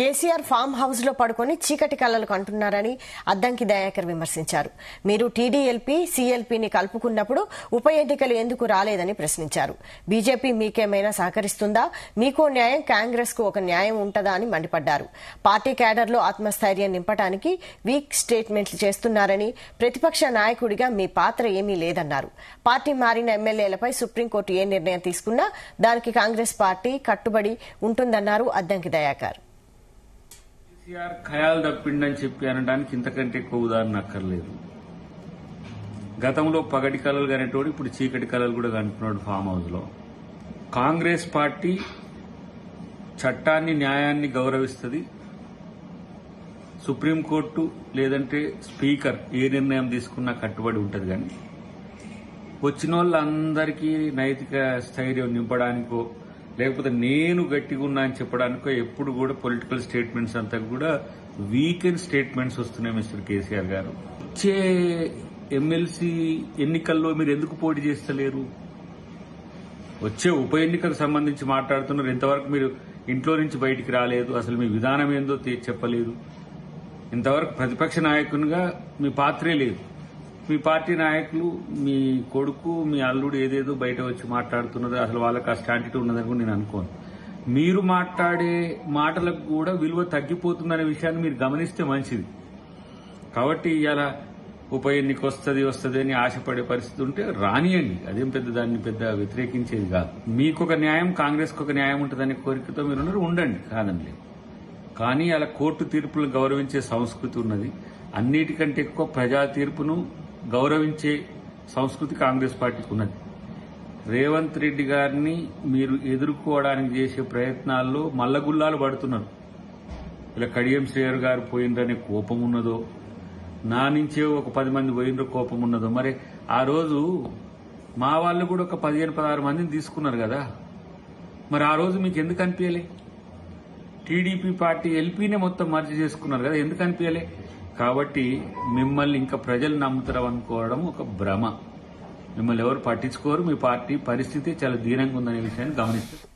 KCR farm house లో పడుకొని చీకటి కలలు కంటున్నారని అద్దంకి దయాకర్ విమర్శించారు. మీరు టీడీఎల్పీ సీఎల్పీని కలుపుకున్నప్పుడు ఉప ఎన్నికలు ఎందుకు రాలేదని ప్రశ్నించారు. బీజేపీ మీకేమైనా సహకరిస్తుందా? మీకో న్యాయం, కాంగ్రెస్ కు ఒక న్యాయం ఉంటదా అని మండిపడ్డారు. పార్టీ క్యాడర్లో ఆత్మస్థైర్యం నింపడానికి వీక్ స్టేట్మెంట్లు చేస్తున్నారని, ప్రతిపక్ష నాయకుడిగా మీ పాత్ర ఏమీ లేదన్నారు. పార్టీ మారిన ఎమ్మెల్యేలపై సుప్రీంకోర్టు ఏ నిర్ణయం తీసుకున్నా దానికి కాంగ్రెస్ పార్టీ కట్టుబడి ఉంటుందన్నారు అద్దంకి దయాకర్. కేసీఆర్ ఖయాల్ తప్పిండని చెప్పి అనడానికి ఇంతకంటే ఎక్కువ ఉదాహరణ అక్కర్లేదు. గతంలో పగటి కళలు కనేటోడు ఇప్పుడు చీకటి కళలు కూడా కంటున్నాడు ఫామ్ హౌస్ లో. కాంగ్రెస్ పార్టీ చట్టాన్ని, న్యాయాన్ని గౌరవిస్తుంది. సుప్రీంకోర్టు లేదంటే స్పీకర్ ఏ నిర్ణయం తీసుకున్నా కట్టుబడి ఉంటుంది. కానీ వచ్చిన వాళ్ళందరికీ నైతిక స్థైర్యం నింపడానికో లేకపోతే నేను గట్టిగా ఉన్నా అని చెప్పడానికో ఎప్పుడు కూడా పొలిటికల్ స్టేట్మెంట్స్ అంతా కూడా వీకెండ్ స్టేట్మెంట్స్ వస్తున్నాయి. మిస్టర్ కేసీఆర్ గారు, వచ్చే ఎమ్మెల్సీ ఎన్నికల్లో మీరు ఎందుకు పోటీ చేస్తలేరు? వచ్చే ఉప ఎన్నికకు సంబంధించి మాట్లాడుతున్నారు. ఇంతవరకు మీరు ఇంట్లో నుంచి బయటికి రాలేదు. అసలు మీ విధానం ఏందో చెప్పలేదు. ఇంతవరకు ప్రతిపక్ష నాయకునిగా మీ పాత్రే లేదు. మీ పార్టీ నాయకులు, మీ కొడుకు, మీ అల్లుడు ఏదేదో బయట వచ్చి మాట్లాడుతున్నారు. అసలు వాళ్ళకి ఆ స్టాండిటీ ఉన్నదని కూడా నేను అనుకోను. మీరు మాట్లాడే మాటలకు కూడా విలువ తగ్గిపోతుందనే విషయాన్ని మీరు గమనిస్తే మంచిది. కాబట్టి ఇలా ఉప ఎన్నిక వస్తుంది అని ఆశపడే పరిస్థితి ఉంటే రానియండి. అదేం దాన్ని పెద్ద వ్యతిరేకించేది కాదు. మీకొక న్యాయం, కాంగ్రెస్కి ఒక న్యాయం ఉంటుందనే కోరికతో మీరున్నారు, ఉండండి, కాదండి. కానీ అలా కోర్టు తీర్పులను గౌరవించే సంస్కృతి ఉన్నది. అన్నిటికంటే ఎక్కువ ప్రజా తీర్పును గౌరవించే సంస్కృతి కాంగ్రెస్ పార్టీకి ఉన్నది. రేవంత్ రెడ్డి గారిని మీరు ఎదుర్కోవడానికి చేసే ప్రయత్నాల్లో మల్లగుల్లాలు పడుతున్నారు. ఇలా కడియం శ్రేయర్ గారు పోయిందనే కోపం ఉన్నదో, నా నుంచే ఒక 10 మంది పోయినరో కోపం ఉన్నదో. మరి ఆ రోజు మా వాళ్ళు కూడా ఒక 15-16 మందిని తీసుకున్నారు కదా. మరి ఆ రోజు మీకు ఎందుకు అనిపించలే? టీడీపీ పార్టీ ఎల్పీనే మొత్తం మర్జీ చేసుకున్నారు కదా, ఎందుకు అనిపించలే? కాబట్టి మిమ్మల్ని ఇంకా ప్రజలు నమ్ముతారు అనుకోవడం ఒక భ్రమ. మిమ్మల్ని ఎవరు పట్టించుకోరు. మీ పార్టీ పరిస్థితి చాలా దీనంగా ఉందనే విషయాన్ని గమనిస్తారు.